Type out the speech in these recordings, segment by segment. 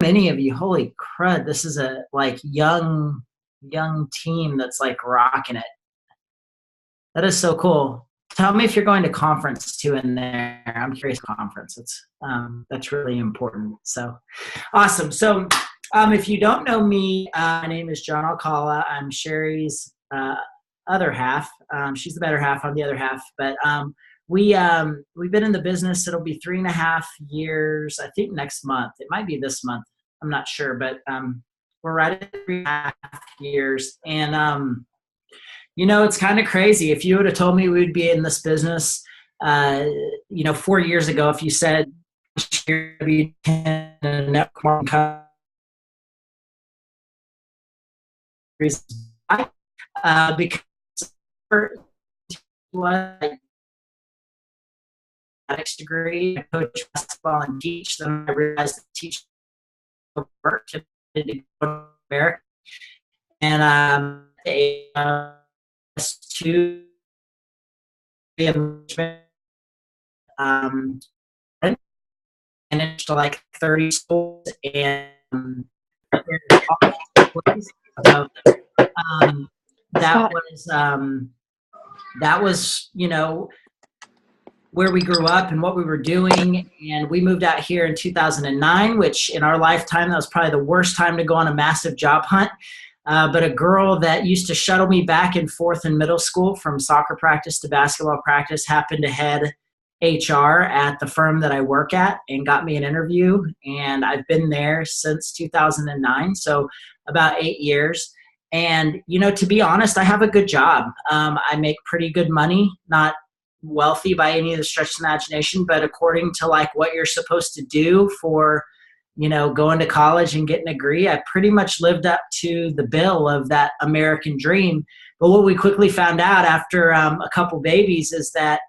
Many of you, holy crud, this is a like young team that's like rocking it. That is so cool. Tell me if you're going to conference too in there. I'm curious conference. It's that's really important. So awesome. So if you don't know me, my name is John Alcala. I'm Sherry's other half. She's the better half. I'm the other half. But we've been in the business. It'll be 3.5 years. I think next month. It might be this month. I'm not sure, but we're right at 3.5 years. And it's kind of crazy. If you would have told me we'd be in this business, 4 years ago, if you said you're going to be in a network marketing because degree, I coach basketball and teach. Then I realized that teaching work to go to America, and to and managed to like 30 schools and so, that was where we grew up and what we were doing. And we moved out here in 2009, which in our lifetime, that was probably the worst time to go on a massive job hunt. But a girl that used to shuttle me back and forth in middle school from soccer practice to basketball practice happened to head HR at the firm that I work at and got me an interview. And I've been there since 2009, so about 8 years. And, to be honest, I have a good job. I make pretty good money, not wealthy by any of the stretch of the imagination, but according to like what you're supposed to do for going to college and getting a degree, I pretty much lived up to the bill of that American dream. But what we quickly found out after a couple babies is that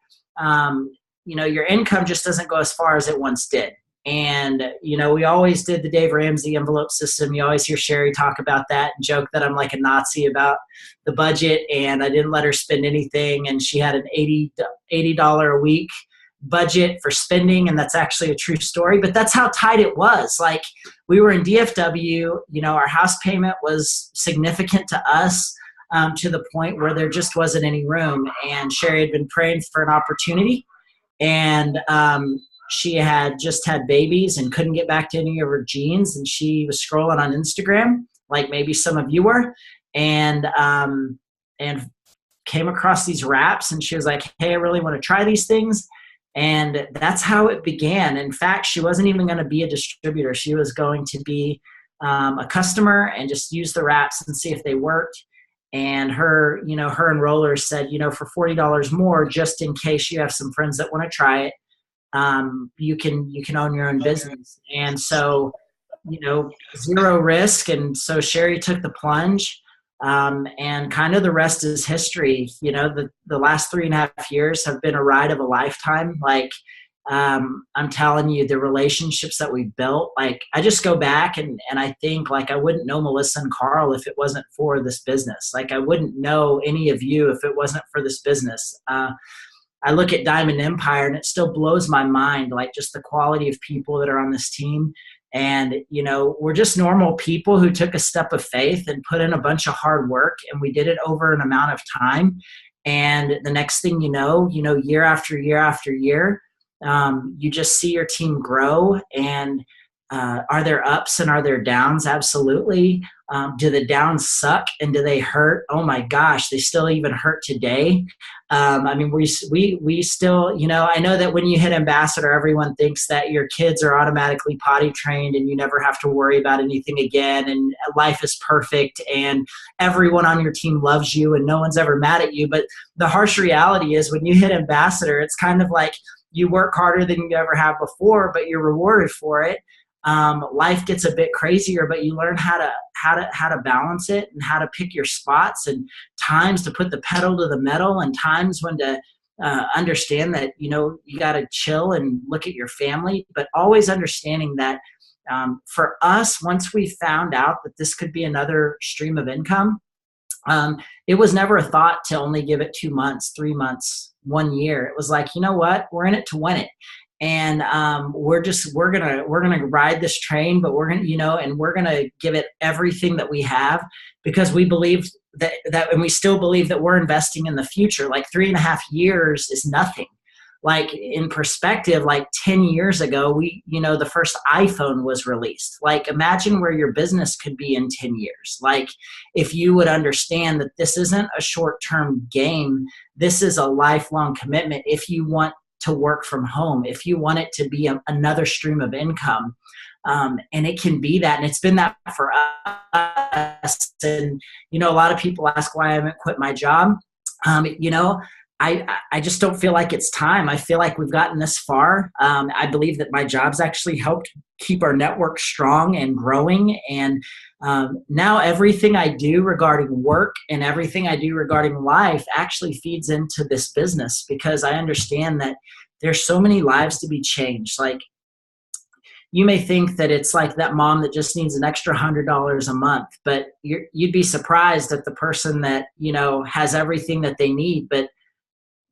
your income just doesn't go as far as it once did. And, we always did the Dave Ramsey envelope system. You always hear Sherry talk about that and joke that I'm like a Nazi about the budget and I didn't let her spend anything. And she had an $80 a week budget for spending. And that's actually a true story, but that's how tight it was. Like we were in DFW, our house payment was significant to us to the point where there just wasn't any room. And Sherry had been praying for an opportunity and, she had just had babies and couldn't get back to any of her jeans. And she was scrolling on Instagram, like maybe some of you were, and came across these wraps. And she was like, hey, I really want to try these things. And that's how it began. In fact, she wasn't even going to be a distributor. She was going to be a customer and just use the wraps and see if they worked. And her enrollers said, for $40 more, just in case you have some friends that want to try it, you can own your own business. And so, zero risk. And so Sherry took the plunge, and kind of the rest is history. The last 3.5 years have been a ride of a lifetime. Like, I'm telling you, the relationships that we built, like I just go back and I think like I wouldn't know Melissa and Carl if it wasn't for this business. Like I wouldn't know any of you if it wasn't for this business. I look at Diamond Empire and it still blows my mind, like just the quality of people that are on this team. And, we're just normal people who took a step of faith and put in a bunch of hard work, and we did it over an amount of time. And the next thing year after year after year, you just see your team grow. And are there ups and are there downs? Absolutely. Do the downs suck and do they hurt? Oh my gosh, they still even hurt today. We still, I know that when you hit ambassador, everyone thinks that your kids are automatically potty trained and you never have to worry about anything again. And life is perfect and everyone on your team loves you and no one's ever mad at you. But the harsh reality is when you hit ambassador, it's kind of like you work harder than you ever have before, but you're rewarded for it. Life gets a bit crazier, but you learn how to balance it and how to pick your spots and times to put the pedal to the metal and times when to understand that, you got to chill and look at your family, but always understanding that for us, once we found out that this could be another stream of income, it was never a thought to only give it 2 months, 3 months, 1 year. It was like, you know what, we're in it to win it. and we're gonna ride this train, but we're gonna, and we're gonna give it everything that we have, because we believe that and we still believe that we're investing in the future. Like 3.5 years is nothing. Like in perspective, like 10 years ago, the first iPhone was released. Like imagine where your business could be in 10 years. Like if you would understand that this isn't a short-term game, this is a lifelong commitment. If you want to work from home, if you want it to be another stream of income, and it can be that, and it's been that for us. And a lot of people ask why I haven't quit my job. I just don't feel like it's time. I feel like we've gotten this far. I believe that my job's actually helped keep our network strong and growing. And now everything I do regarding work and everything I do regarding life actually feeds into this business, because I understand that there's so many lives to be changed. Like, you may think that it's like that mom that just needs an extra $100 a month, but you'd be surprised at the person that, has everything that they need, but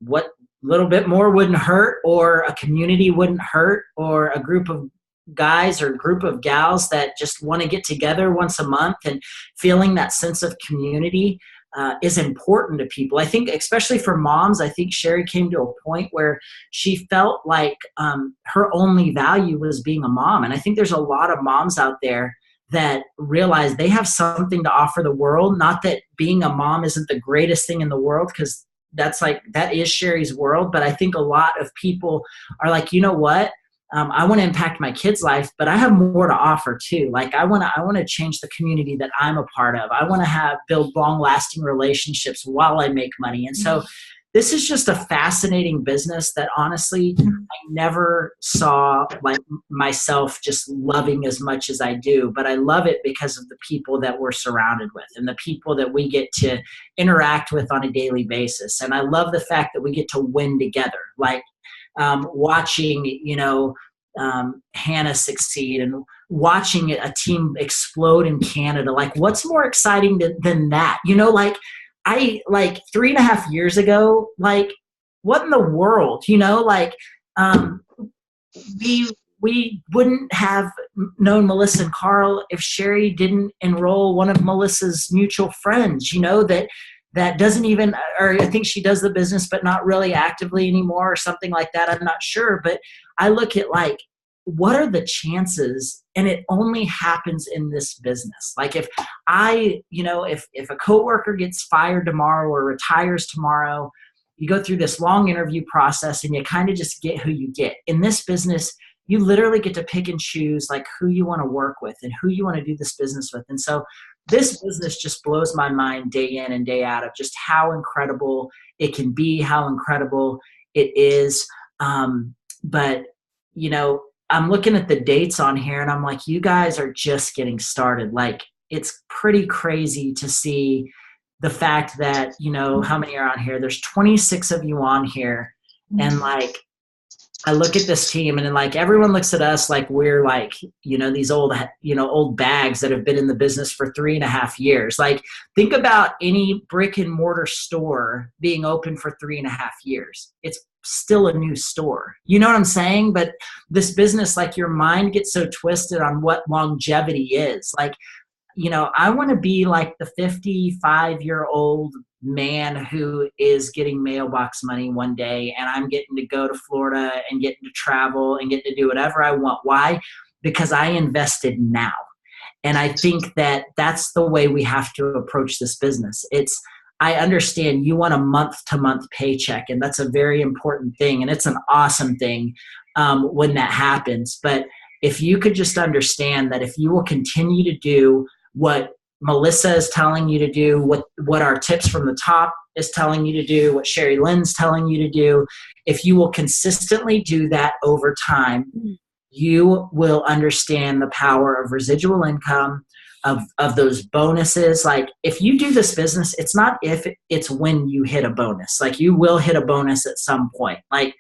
what little bit more wouldn't hurt, or a community wouldn't hurt, or a group of guys or group of gals that just want to get together once a month, and feeling that sense of community is important to people. I think especially for moms, I think Sherry came to a point where she felt like her only value was being a mom. And I think there's a lot of moms out there that realize they have something to offer the world. Not that being a mom isn't the greatest thing in the world, because that is Sherry's world. But I think a lot of people are like, you know what? I want to impact my kid's life, but I have more to offer too. Like I want to change the community that I'm a part of. I want to build long-lasting relationships while I make money. And so this is just a fascinating business that honestly I never saw like myself just loving as much as I do. But I love it because of the people that we're surrounded with and the people that we get to interact with on a daily basis. And I love the fact that we get to win together. Like watching, Hannah succeed, and watching a team explode in Canada. Like, what's more exciting than that? I 3.5 years ago, like, what in the world, we wouldn't have known Melissa and Carl if Sherry didn't enroll one of Melissa's mutual friends, that doesn't even, or I think she does the business, but not really actively anymore or something like that. I'm not sure. But I look at like, what are the chances? And it only happens in this business. Like if if a coworker gets fired tomorrow or retires tomorrow, you go through this long interview process and you kind of just get who you get. In this business, you literally get to pick and choose like who you want to work with and who you want to do this business with. And so this business just blows my mind day in and day out of just how incredible it can be, how incredible it is. But, I'm looking at the dates on here and I'm like, you guys are just getting started. Like, it's pretty crazy to see the fact that, how many are on here? There's 26 of you on here. And like, I look at this team and then like everyone looks at us like we're like, these old bags that have been in the business for 3.5 years. Like, think about any brick and mortar store being open for 3.5 years. It's still a new store. You know what I'm saying? But this business, like your mind gets so twisted on what longevity is. Like, I want to be like the 55-year-old man who is getting mailbox money one day and I'm getting to go to Florida and getting to travel and get to do whatever I want. Why? Because I invested now. And I think that that's the way we have to approach this business. I understand you want a month-to-month paycheck, and that's a very important thing, and it's an awesome thing when that happens. But if you could just understand that if you will continue to do what Melissa is telling you to do, what our tips from the top is telling you to do, what Sherry Lynn's telling you to do, if you will consistently do that over time, you will understand the power of residual income, of those bonuses. Like, if you do this business, it's not if, it's when you hit a bonus. Like, you will hit a bonus at some point. Like,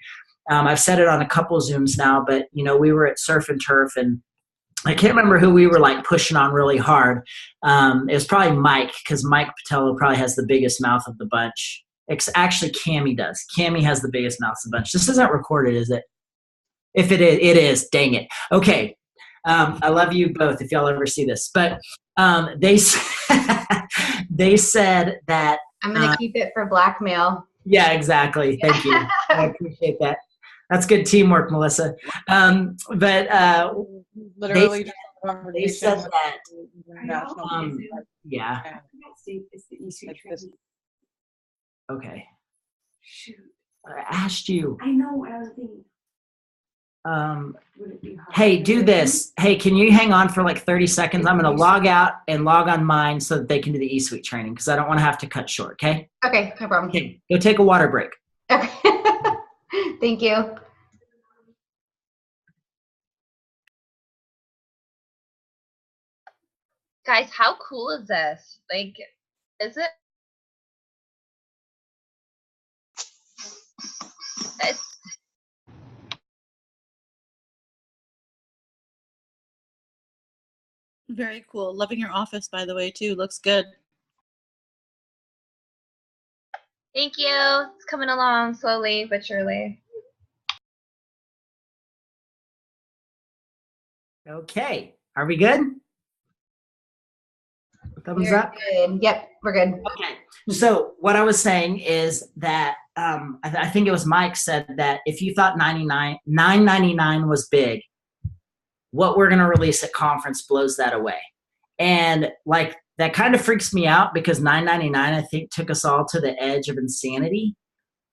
I've said it on a couple Zooms now, but we were at Surf and Turf, and I can't remember who we were like pushing on really hard. It was probably Mike, because Mike Patello probably has the biggest mouth of the bunch. Actually, Cammie does. Cammie has the biggest mouth of the bunch. This isn't recorded, is it? If it is. Dang it. Okay. I love you both if y'all ever see this. But they they said that I'm going to keep it for blackmail. Yeah, exactly. Thank you. I appreciate that. That's good teamwork, Melissa. Literally, they said that. Yeah. Okay. Shoot. I asked you. I know what I was thinking. Hey, do this. Hey, can you hang on for like 30 seconds? I'm going to log out and log on mine so that they can do the eSuite training because I don't want to have to cut short, okay? Okay, no problem. Okay, go take a water break. Okay. Thank you. Guys, how cool is this? Like, is it? It's very cool. Loving your office, by the way, too. Looks good. Thank you. It's coming along slowly but surely. Okay, are we good? Thumbs up. Good. Yep, we're good. Okay. So what I was saying is that I think it was Mike said that if you thought $9.99 was big, what we're going to release at conference blows that away. And like that kind of freaks me out because $9.99 I think took us all to the edge of insanity.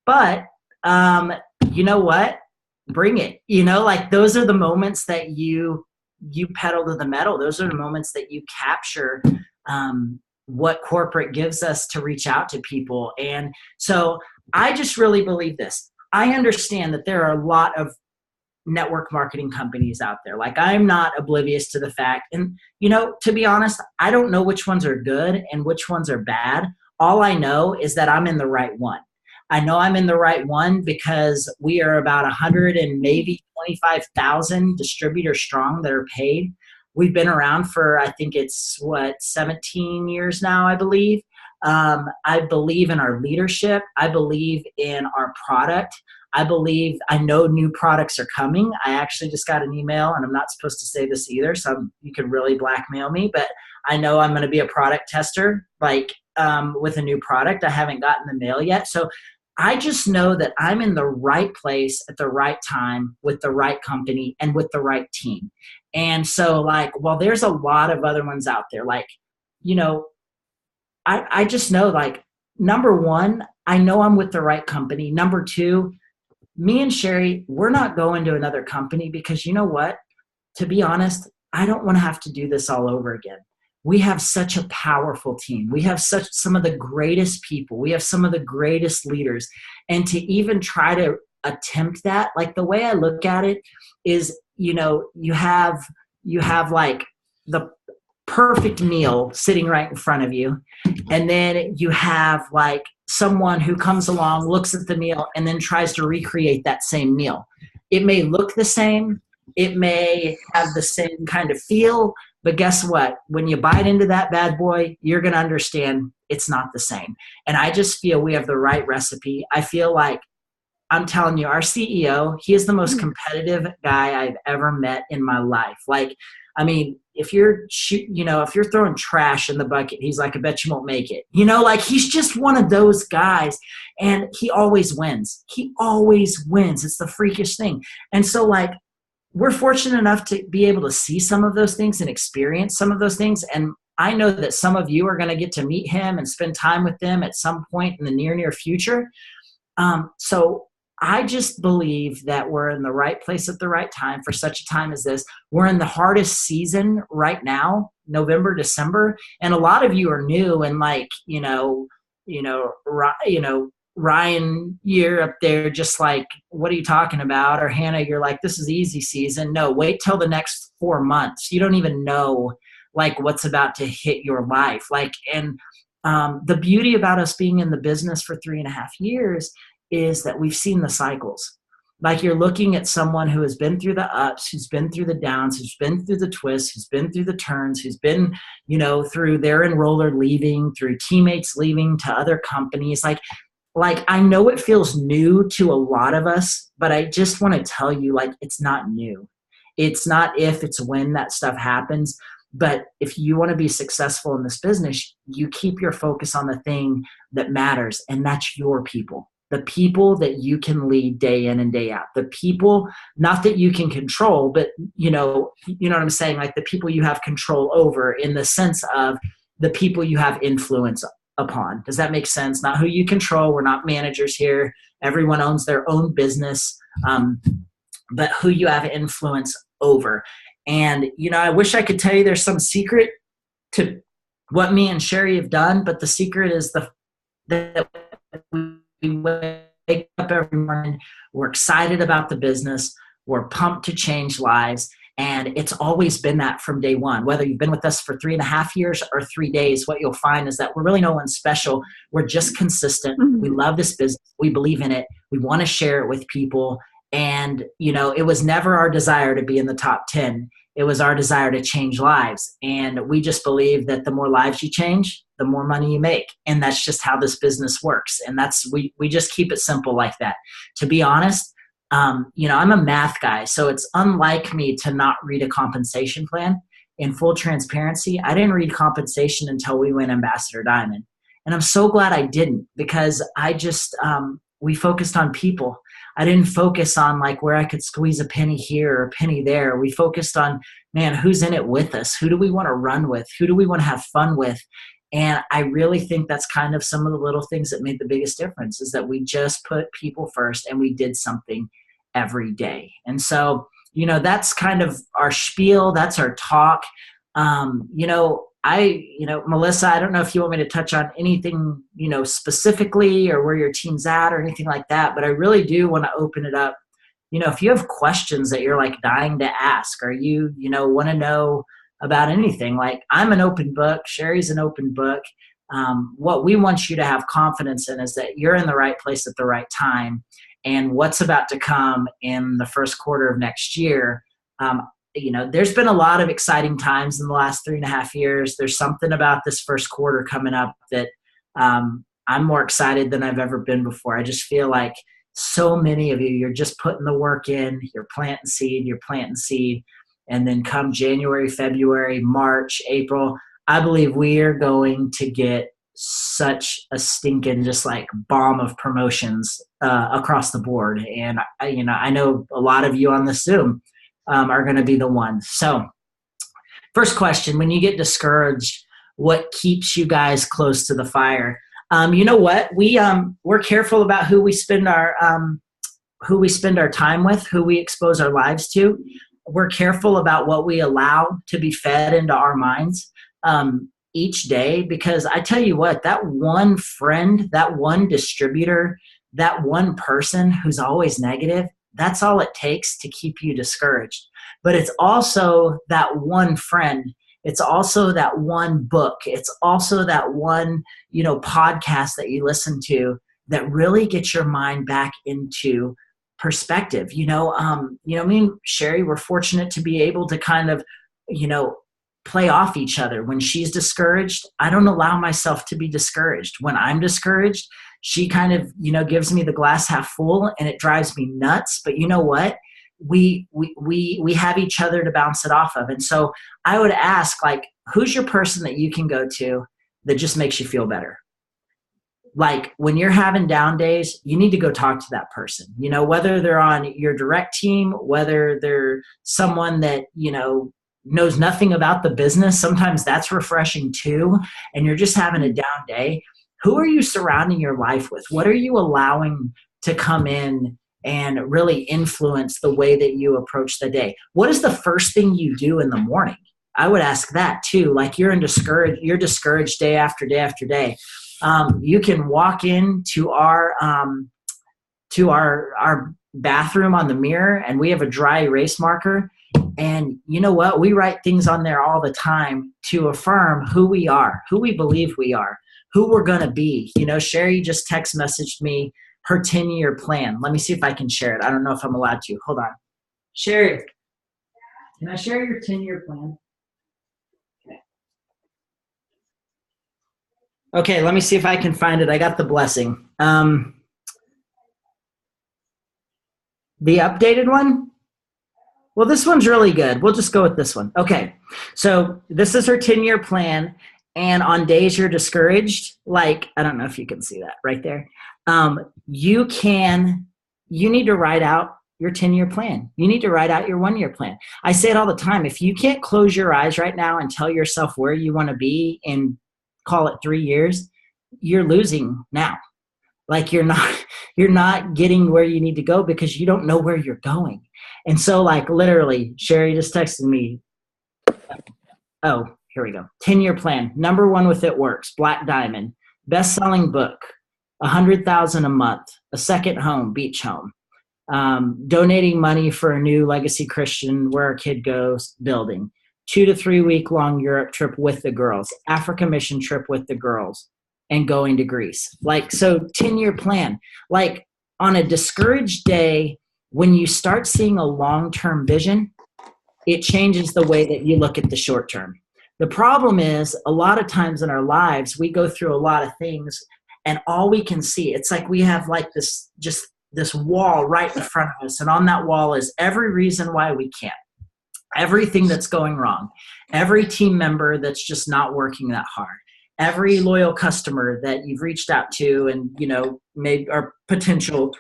But you know what? Bring it. You know, like those are the moments that you pedal to the metal. Those are the moments that you capture what corporate gives us to reach out to people. And so I just really believe this. I understand that there are a lot of network marketing companies out there. Like I'm not oblivious to the fact, and you know, to be honest, I don't know which ones are good and which ones are bad. All I know is that I'm in the right one. I know I'm in the right one because we are about 100 and maybe 25,000 distributors strong that are paid. We've been around for, I think it's 17 years now, I believe. I believe in our leadership. I believe in our product. I know new products are coming. I actually just got an email, and I'm not supposed to say this either, so you can really blackmail me, but I know I'm going to be a product tester, like with a new product. I haven't gotten the mail yet. So I just know that I'm in the right place at the right time with the right company and with the right team. And so like, well, there's a lot of other ones out there. Like, you know, I just know like, number one, I know I'm with the right company. Number two, me and Sherry, we're not going to another company because you know what? To be honest, I don't want to have to do this all over again. We have such a powerful team. We have some of the greatest people. We have some of the greatest leaders. And to even try to attempt that, like the way I look at it is, you know, you have like the perfect meal sitting right in front of you. And then you have like someone who comes along, looks at the meal, and then tries to recreate that same meal. It may look the same. It may have the same kind of feel. But guess what? When you bite into that bad boy, you're going to understand it's not the same. And I just feel we have the right recipe. I feel like, I'm telling you, our CEO, he is the most competitive guy I've ever met in my life. Like, I mean, if you're throwing trash in the bucket, he's like, I bet you won't make it. You know, like he's just one of those guys, and he always wins. He always wins. It's the freakish thing. And so like, we're fortunate enough to be able to see some of those things and experience some of those things. And I know that some of you are going to get to meet him and spend time with them at some point in the near future. So I just believe that we're in the right place at the right time for such a time as this. We're in the hardest season right now, November, December. And a lot of you are new and like, Ryan, you're up there just like, what are you talking about? Or Hannah, you're like, this is easy season. No, wait till the next 4 months. You don't even know like what's about to hit your life. Like, and the beauty about us being in the business for 3.5 years is that we've seen the cycles. Like you're looking at someone who has been through the ups, who's been through the downs, who's been through the twists, who's been through the turns, who's been, through their enroller leaving, through teammates leaving to other companies. Like like, I know it feels new to a lot of us, but I just want to tell you, like, it's not new. It's not if, it's when that stuff happens. But if you want to be successful in this business, you keep your focus on the thing that matters, and that's your people. The people that you can lead day in and day out. The people, not that you can control, but you know what I'm saying? Like the people you have control over, in the sense of the people you have influence upon. Does that make sense? Not who you control. We're not managers here. Everyone owns their own business. But who you have influence over. And, I wish I could tell you there's some secret to what me and Sherry have done, but the secret is that we wake up every morning, we're excited about the business, we're pumped to change lives, and it's always been that from day one. Whether you've been with us for 3.5 years or 3 days, what you'll find is that we're really no one special. We're just consistent. We love this business. We believe in it. We want to share it with people. And, it was never our desire to be in the top 10. It was our desire to change lives. And we just believe that the more lives you change, the more money you make. And that's just how this business works. And we just keep it simple like that. To be honest, I'm a math guy, so it's unlike me to not read a compensation plan. In full transparency, I didn't read compensation until we went Ambassador Diamond. And I'm so glad I didn't, because we focused on people. I didn't focus on like where I could squeeze a penny here or a penny there. We focused on, man, who's in it with us? Who do we want to run with? Who do we want to have fun with? And I really think that's kind of some of the little things that made the biggest difference, is that we just put people first and we did something every day. And so, that's kind of our spiel. That's our talk. Melissa, I don't know if you want me to touch on anything, specifically, or where your team's at or anything like that, but I really do want to open it up. If you have questions that you're like dying to ask, or you want to know about anything, like, I'm an open book, Sherry's an open book. What we want you to have confidence in is that you're in the right place at the right time, and what's about to come in the first quarter of next year. There's been a lot of exciting times in the last 3.5 years. There's something about this first quarter coming up that I'm more excited than I've ever been before. I just feel like so many of you're just putting the work in, you're planting seed, and then come January, February, March, April, I believe we are going to get such a stinking just like bomb of promotions across the board. And I know a lot of you on the Zoom are going to be the ones. So first question, when you get discouraged, what keeps you guys close to the fire? You know what? We're careful about who we spend our time with, who we expose our lives to. We're careful about what we allow to be fed into our minds each day, because I tell you what, that one friend, that one distributor, that one person who's always negative, that's all it takes to keep you discouraged. But it's also that one friend. It's also that one book. It's also that one, podcast that you listen to that really gets your mind back into perspective. Me and Sherry were fortunate to be able to kind of, play off each other. When she's discouraged, I don't allow myself to be discouraged. When I'm discouraged, she kind of, gives me the glass half full, and it drives me nuts. But you know what? We have each other to bounce it off of. And so I would ask, like, who's your person that you can go to that just makes you feel better? Like, when you're having down days, you need to go talk to that person, whether they're on your direct team, whether they're someone that, knows nothing about the business. Sometimes that's refreshing too. And you're just having a down day. Who are you surrounding your life with? What are you allowing to come in and really influence the way that you approach the day? What is the first thing you do in the morning? I would ask that too. Like, you're discouraged day after day after day. You can walk into our bathroom on the mirror, and we have a dry erase marker. And you know what? We write things on there all the time to affirm who we are, who we believe we are, who we're going to be. Sherry just text messaged me her 10-year plan. Let me see if I can share it. I don't know if I'm allowed to. Hold on. Sherry, can I share your 10-year plan? Okay. Okay, let me see if I can find it. I got the blessing. The updated one? Well, this one's really good. We'll just go with this one. Okay, so this is her 10-year plan. And on days you're discouraged, like, I don't know if you can see that right there. You need to write out your 10-year plan. You need to write out your 1-year plan. I say it all the time. If you can't close your eyes right now and tell yourself where you want to be in, call it 3 years, you're losing now. Like you're not getting where you need to go because you don't know where you're going. And so like literally, Sherry just texted me. Oh, here we go. 10-year plan. Number 1 with It Works. Black Diamond. Best-selling book. 100,000 a month. A second home, beach home. Donating money for a new Legacy Christian Where Our Kid Goes building. 2 to 3 week long Europe trip with the girls. Africa mission trip with the girls. And going to Greece. Like, so 10-year plan. Like on a discouraged day, when you start seeing a long-term vision, it changes the way that you look at the short term. The problem is a lot of times in our lives, we go through a lot of things and all we can see, it's like we have like this wall right in front of us. And on that wall is every reason why we can't, everything that's going wrong, every team member that's just not working that hard, every loyal customer that you've reached out to and, maybe are potential,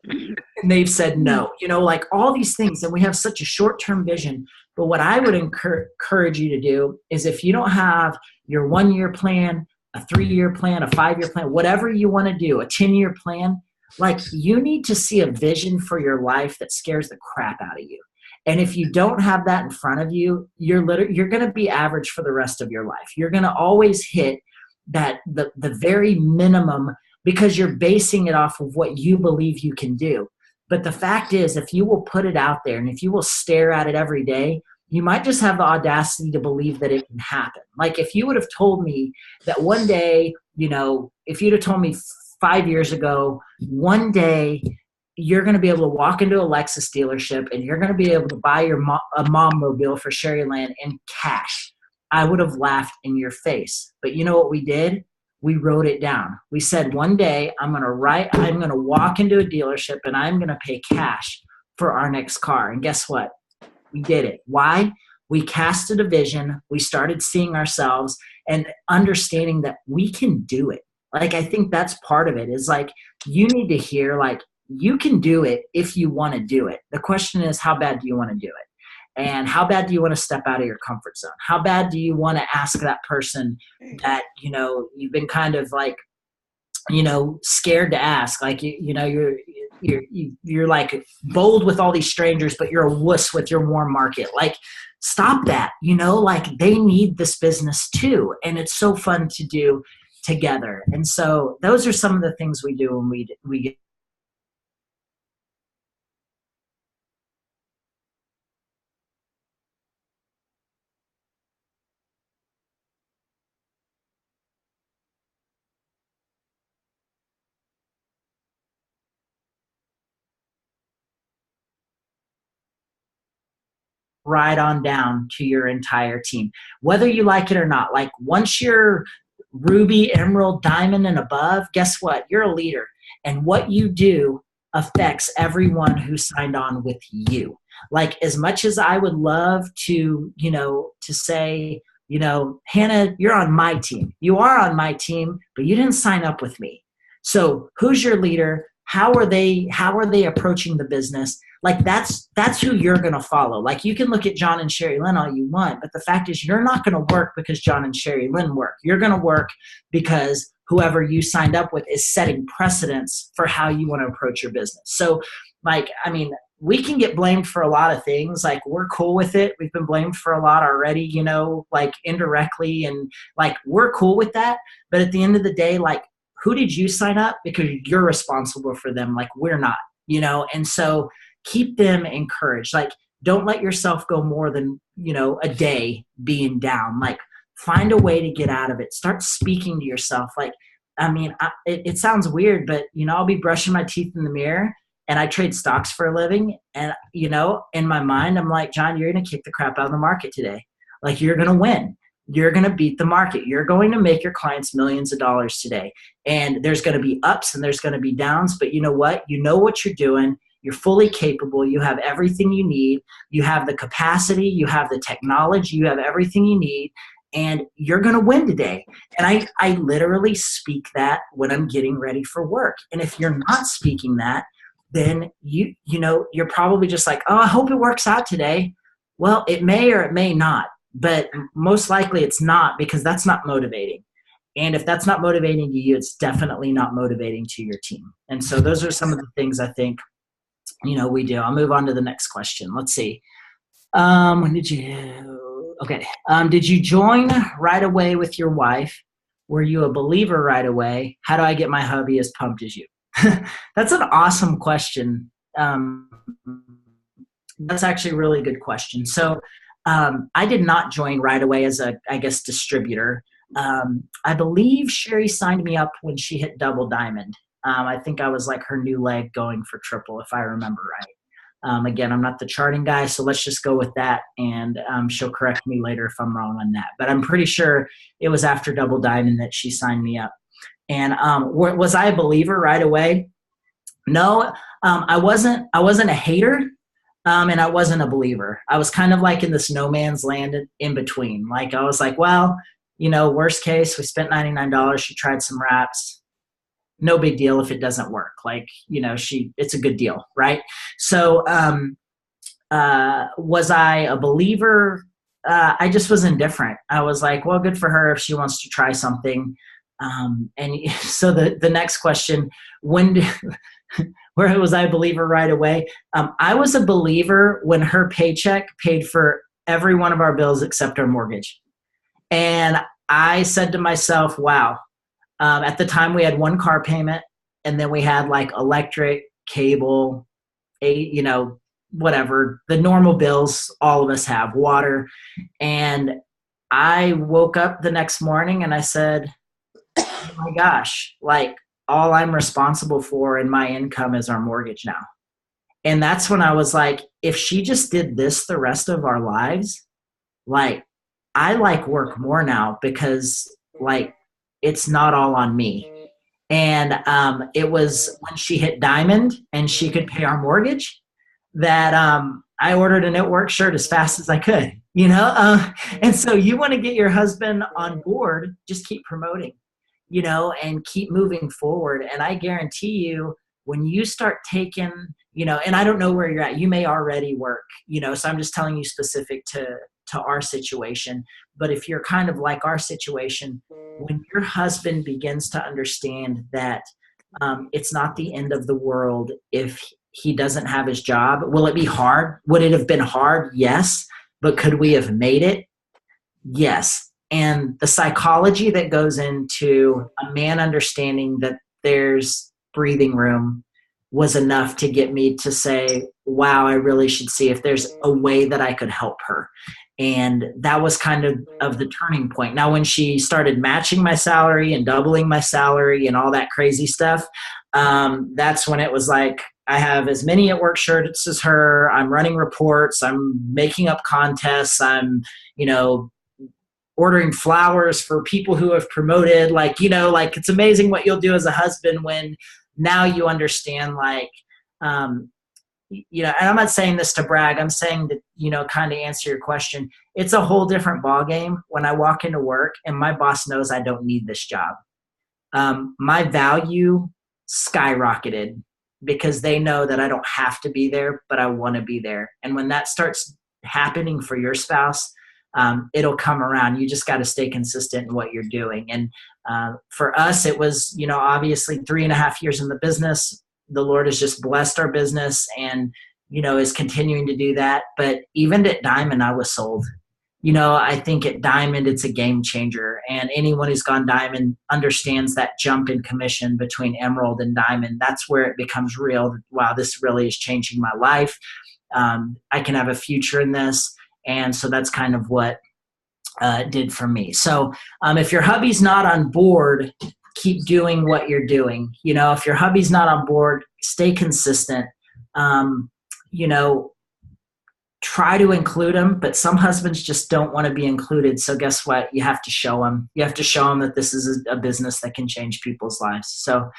and they've said no, like all these things. And we have such a short-term vision. But what I would encourage you to do is if you don't have your 1-year plan, a 3-year plan, a 5-year plan, whatever you want to do, a 10-year plan, like you need to see a vision for your life that scares the crap out of you. And if you don't have that in front of you, you're going to be average for the rest of your life. You're going to always hit that the very minimum because you're basing it off of what you believe you can do. But the fact is, if you will put it out there and if you will stare at it every day, you might just have the audacity to believe that it can happen. Like if you would have told me that one day, if you'd have told me 5 years ago, one day you're going to be able to walk into a Lexus dealership and you're going to be able to buy a mom mobile for Sherry Land in cash, I would have laughed in your face. But you know what we did? We wrote it down. We said one day I'm going to walk into a dealership and I'm going to pay cash for our next car. And guess what? We did it. Why? We casted a vision. We started seeing ourselves and understanding that we can do it. Like, I think that's part of it is like, you need to hear like, you can do it if you want to do it. The question is, how bad do you want to do it? And how bad do you want to step out of your comfort zone? How bad do you want to ask that person that, you've been kind of like, scared to ask? Like, you're like bold with all these strangers, but you're a wuss with your warm market. Like, stop that, like they need this business too. And it's so fun to do together. And so those are some of the things we do when we get right on down to your entire team, whether you like it or not. Like once you're ruby, emerald, diamond, and above, guess what? You're a leader. And what you do affects everyone who signed on with you. Like as much as I would love to, to say, Hannah, you're on my team. You are on my team, but you didn't sign up with me. So who's your leader? How are they approaching the business? Like that's who you're going to follow. Like you can look at John and Sherry Lynn all you want, but the fact is you're not going to work because John and Sherry Lynn work. You're going to work because whoever you signed up with is setting precedents for how you want to approach your business. So like, I mean, we can get blamed for a lot of things. Like we're cool with it. We've been blamed for a lot already, like indirectly, and like we're cool with that. But at the end of the day, like who did you sign up? Because you're responsible for them. Like we're not, and so keep them encouraged. Like don't let yourself go more than, a day being down. Like find a way to get out of it. Start speaking to yourself. Like, I mean, it sounds weird, but, I'll be brushing my teeth in the mirror and I trade stocks for a living. And, in my mind, I'm like, John, you're going to kick the crap out of the market today. Like you're going to win. you're going to beat the market. You're going to make your clients millions of dollars today. And there's going to be ups and there's going to be downs. But you know what? You know what you're doing. You're fully capable. You have everything you need. You have the capacity. You have the technology. You have everything you need. And you're going to win today. And I literally speak that when I'm getting ready for work. And if you're not speaking that, then you're probably just like, oh, I hope it works out today. Well, it may or it may not. But most likely it's not, because that's not motivating. And if that's not motivating to you, it's definitely not motivating to your team. And so those are some of the things I think, we do. I'll move on to the next question. Let's see. When did you, okay. Did you join right away with your wife? Were you a believer right away? How do I get my hubby as pumped as you? That's an awesome question. That's actually a really good question. So, I did not join right away as a, distributor. I believe Sherry signed me up when she hit double diamond. I think I was like her new leg going for triple, if I remember right. Again, I'm not the charting guy, so let's just go with that, and she'll correct me later if I'm wrong on that. But I'm pretty sure it was after double diamond that she signed me up. And was I a believer right away? No, I wasn't a hater. And I wasn't a believer. I was kind of like in this no man's land in between. Like I was like, well, worst case, we spent $99. She tried some wraps. No big deal if it doesn't work. Like, it's a good deal, right? So was I a believer? I just was indifferent. I was like, well, good for her if she wants to try something. And so the next question, where was I a believer right away? I was a believer when her paycheck paid for every one of our bills except our mortgage. And I said to myself, wow, at the time we had one car payment, and then we had like electric, cable, whatever, the normal bills all of us have, water. And I woke up the next morning and I said, oh my gosh, like, all I'm responsible for in my income is our mortgage now. And that's when I was like, if she just did this the rest of our lives, like, I like work more now because like it's not all on me. And it was when she hit diamond and she could pay our mortgage that I ordered a It Work shirt as fast as I could, and so you want to get your husband on board, just keep promoting, and keep moving forward. And I guarantee you, when you start taking, and I don't know where you're at, you may already work, so I'm just telling you specific to our situation. But if you're kind of like our situation, when your husband begins to understand that it's not the end of the world if he doesn't have his job, will it be hard? Would it have been hard? Yes. But could we have made it? Yes. And the psychology that goes into a man understanding that there's breathing room was enough to get me to say, wow, I really should see if there's a way that I could help her. And that was kind of the turning point. Now, when she started matching my salary and doubling my salary and all that crazy stuff, that's when it was like, I have as many It Work shirts as her. I'm running reports. I'm making up contests. I'm, ordering flowers for people who have promoted. Like it's amazing what you'll do as a husband when now you understand, like, and I'm not saying this to brag. I'm saying that, kind of answer your question. It's a whole different ballgame when I walk into work and my boss knows I don't need this job. My value skyrocketed because they know that I don't have to be there, but I want to be there. And when that starts happening for your spouse, it'll come around. You just got to stay consistent in what you're doing. And for us, it was, obviously 3.5 years in the business. The Lord has just blessed our business and, is continuing to do that. But even at Diamond, I was sold. I think at Diamond, it's a game changer. And anyone who's gone Diamond understands that jump in commission between Emerald and Diamond. That's where it becomes real. Wow, this really is changing my life. I can have a future in this. And so that's kind of what it did for me. So if your hubby's not on board, keep doing what you're doing. If your hubby's not on board, stay consistent. try to include them, but some husbands just don't want to be included. So guess what? You have to show them. You have to show them that this is a business that can change people's lives. So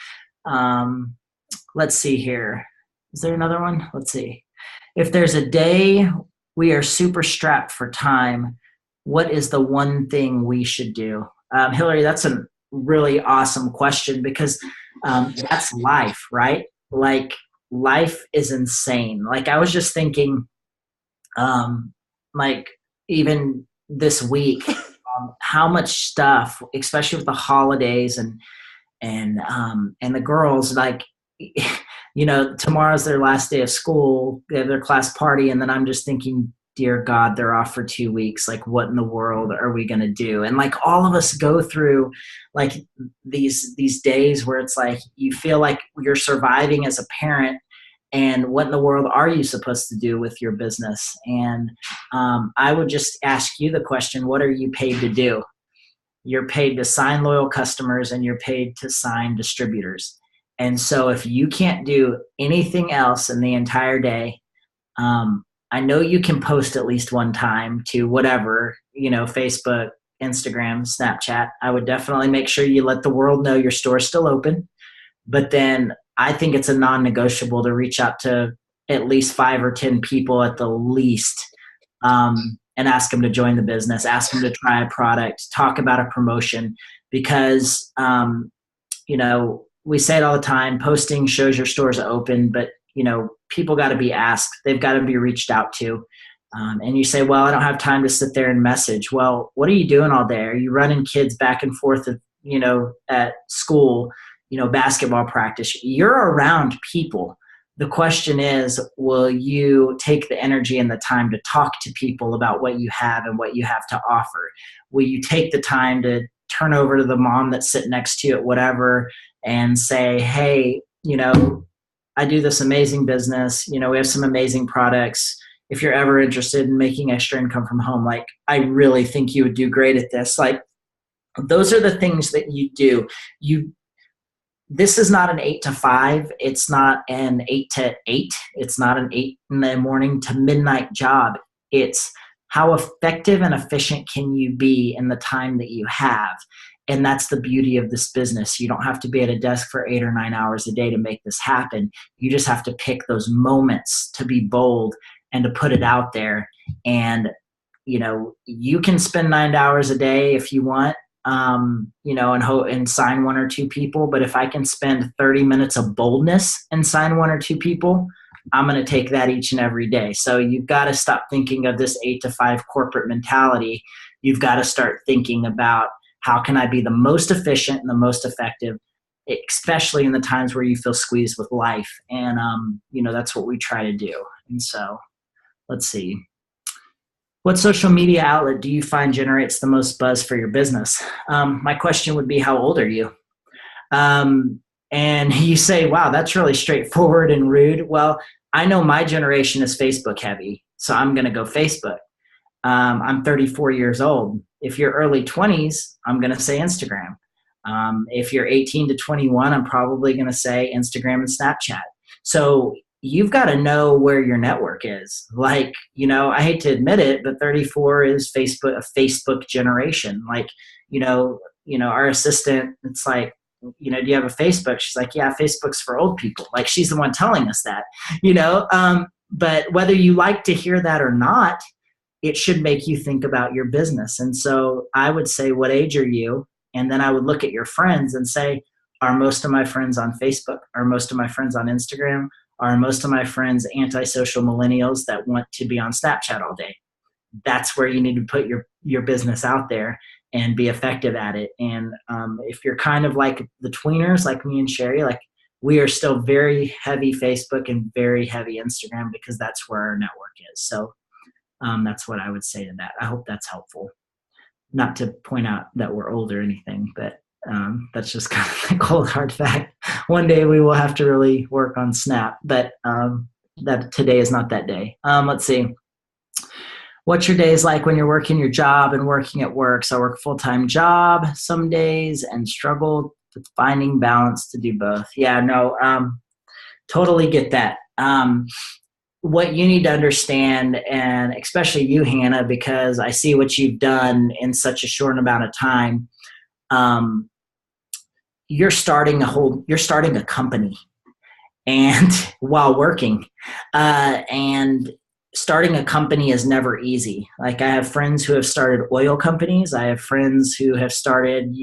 let's see here. Is there another one? Let's see. If there's a day we are super strapped for time, what is the one thing we should do? Hillary, that's a really awesome question because that's life, right? Like life is insane. Like I was just thinking, like even this week, how much stuff, especially with the holidays and the girls, like, you know, tomorrow's their last day of school, they have their class party, and then I'm just thinking, dear God, they're off for 2 weeks. Like, what in the world are we going to do? And like all of us go through like these days where it's like you feel like you're surviving as a parent, and what in the world are you supposed to do with your business? And I would just ask you the question, what are you paid to do? You're paid to sign loyal customers and you're paid to sign distributors. And so if you can't do anything else in the entire day, I know you can post at least one time to whatever, you know, Facebook, Instagram, Snapchat. I would definitely make sure you let the world know your store's still open. But then I think it's a non-negotiable to reach out to at least 5 or 10 people at the least, and ask them to join the business, ask them to try a product, talk about a promotion, because, you know, we say it all the time, posting shows your stores are open, but, you know, people got to be asked. They've got to be reached out to. And you say, well, I don't have time to sit there and message. Well, what are you doing all day? Are you running kids back and forth, you know, at school, you know, basketball practice? You're around people. The question is, will you take the energy and the time to talk to people about what you have and what you have to offer? Will you take the time to turn over to the mom that's sitting next to you at whatever and say, hey, you know, I do this amazing business. You know, we have some amazing products. If you're ever interested in making extra income from home, like, I really think you would do great at this. Like, those are the things that you do. This is not an 8 to 5. It's not an 8 to 8. It's not an 8 in the morning to midnight job. It's how effective and efficient can you be in the time that you have? And that's the beauty of this business. You don't have to be at a desk for 8 or 9 hours a day to make this happen. You just have to pick those moments to be bold and to put it out there. And, you know, you can spend 9 hours a day if you want, you know, and sign 1 or 2 people. But if I can spend 30 minutes of boldness and sign 1 or 2 people, I'm going to take that each and every day. So you've got to stop thinking of this 8 to 5 corporate mentality. You've got to start thinking about, how can I be the most efficient and the most effective, especially in the times where you feel squeezed with life? And, you know, that's what we try to do. And so let's see. What social media outlet do you find generates the most buzz for your business? My question would be, how old are you? And you say, wow, that's really straightforward and rude. Well, I know my generation is Facebook heavy, so I'm going to go Facebook. I'm 34 years old. If you're early 20s, I'm going to say Instagram. If you're 18 to 21, I'm probably going to say Instagram and Snapchat. So you've got to know where your network is. Like, you know, I hate to admit it, but 34 is a Facebook generation. Like, you know, our assistant, it's like, you know, do you have a Facebook? She's like, yeah, Facebook's for old people. Like, she's the one telling us that, you know, but whether you like to hear that or not, it should make you think about your business. And so I would say, what age are you? And then I would look at your friends and say, are most of my friends on Facebook? Are most of my friends on Instagram? Are most of my friends antisocial millennials that want to be on Snapchat all day? That's where you need to put your business out there and be effective at it. And if you're kind of like the tweeners, like me and Sherry, like, we are still very heavy Facebook and very heavy Instagram because that's where our network is. So that's what I would say to that. I hope that's helpful. Not to point out that we're old or anything, but that's just kind of like cold hard fact. One day we will have to really work on Snap, but that today is not that day. Let's see. What's your days like when you're working your job and working at work? So I work a full-time job some days and struggle with finding balance to do both. Yeah, no, totally get that. what you need to understand, and especially you, Hannah, because I see what you've done in such a short amount of time. Um, you're starting a company, and while working, and starting a company is never easy. Like, I have friends who have started oil companies. I have friends who have started,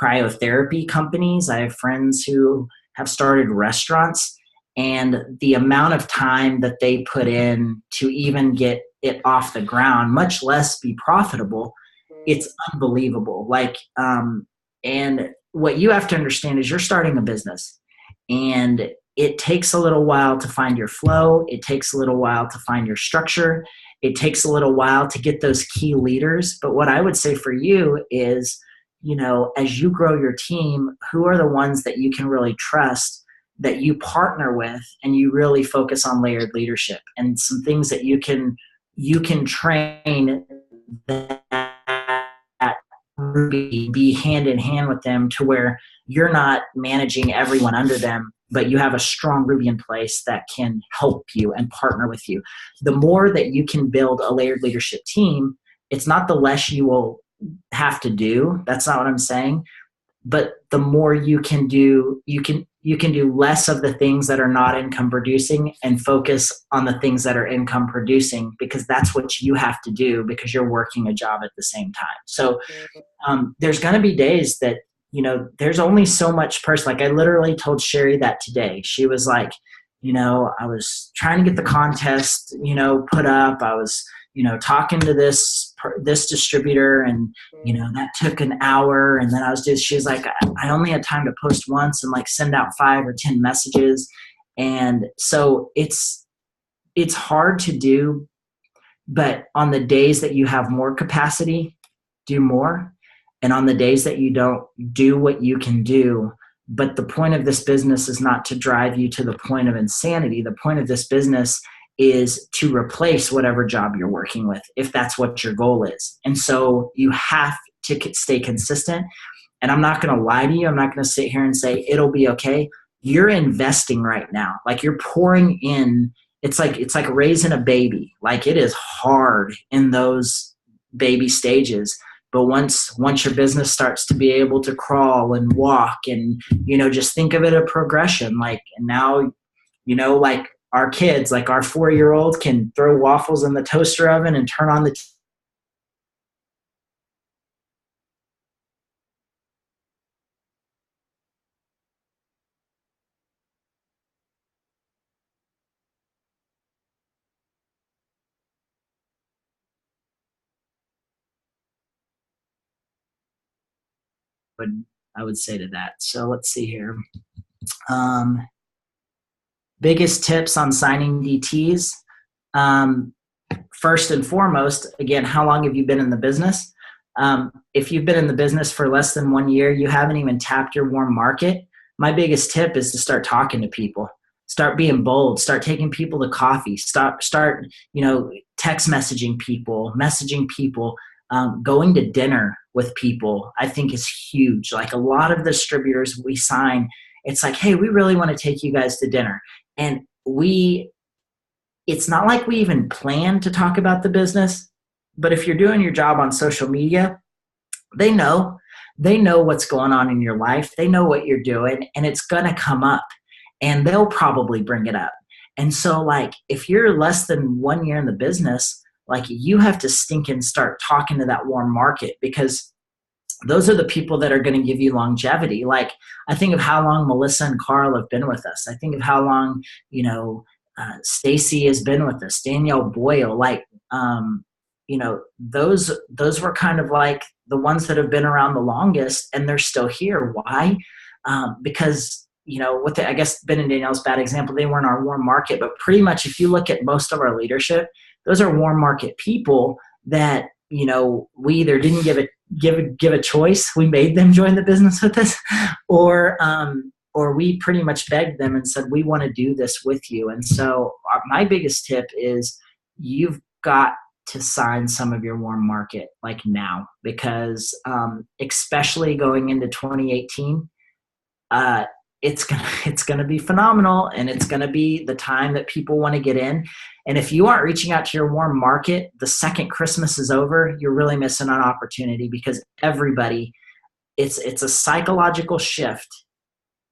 cryotherapy companies. I have friends who have started restaurants, and the amount of time that they put in to even get it off the ground, much less be profitable, it's unbelievable. And what you have to understand is you're starting a business, and it takes a little while to find your flow. It takes a little while to find your structure. It takes a little while to get those key leaders. But what I would say for you is, as you grow your team, who are the ones that you can really trust, that you partner with, and you really focus on layered leadership and some things that you can train that be hand in hand with them, to where you're not managing everyone under them, but you have a strong Ruby in place that can help you and partner with you. The more that you can build a layered leadership team, it's not the less you will have to do. That's not what I'm saying. But the more you can do, you can do less of the things that are not income producing and focus on the things that are income producing, because that's what you have to do, because you're working a job at the same time. So there's going to be days that, there's only so much person. Like, I literally told Sherry that today. She was like, I was trying to get the contest, put up. I was, talking to this distributor, and, that took an hour. And then she was like, I only had time to post once and like send out 5 or 10 messages. And so it's hard to do, but on the days that you have more capacity, do more. And on the days that you don't, do what you can do. But the point of this business is not to drive you to the point of insanity. The point of this business is to replace whatever job you're working with, if that's what your goal is. And so you have to stay consistent. And I'm not going to lie to you. I'm not going to sit here and say it'll be okay. You're investing right now. Like, you're pouring in. It's like raising a baby. Like, it is hard in those baby stages. But once your business starts to be able to crawl and walk, and, just think of it a progression. Like, and now, like our kids, like our 4-year-old can throw waffles in the toaster oven and turn on the I would say to that. So let's see here. Biggest tips on signing DTs. First and foremost, again, how long have you been in the business? If you've been in the business for less than 1 year, you haven't even tapped your warm market. My biggest tip is to start talking to people. Start being bold. Start taking people to coffee. Start text messaging people, going to dinner with people, I think is huge. Like, a lot of distributors we sign, it's like, hey, we really want to take you guys to dinner. And it's not like we even plan to talk about the business, but if you're doing your job on social media, they know what's going on in your life. They know what you're doing, and it's going to come up, and they'll probably bring it up. And so, like, if you're less than 1 year in the business, like, you have to stink and start talking to that warm market, because those are the people that are going to give you longevity. Like, I think of how long Melissa and Carl have been with us. I think of how long, Stacy has been with us, Danielle Boyle. Like, those were kind of like the ones that have been around the longest, and they're still here. Why? Because, I guess Ben and Danielle's bad example. They weren't our warm market, but pretty much if you look at most of our leadership, those are warm market people that, we either didn't give a choice. We made them join the business with us, or we pretty much begged them and said, we want to do this with you. And so my biggest tip is, you've got to sign some of your warm market, like, now, because especially going into 2018, it's gonna be phenomenal, and it's gonna be the time that people want to get in. And if you aren't reaching out to your warm market the second Christmas is over, you're really missing an opportunity, because everybody, it's a psychological shift.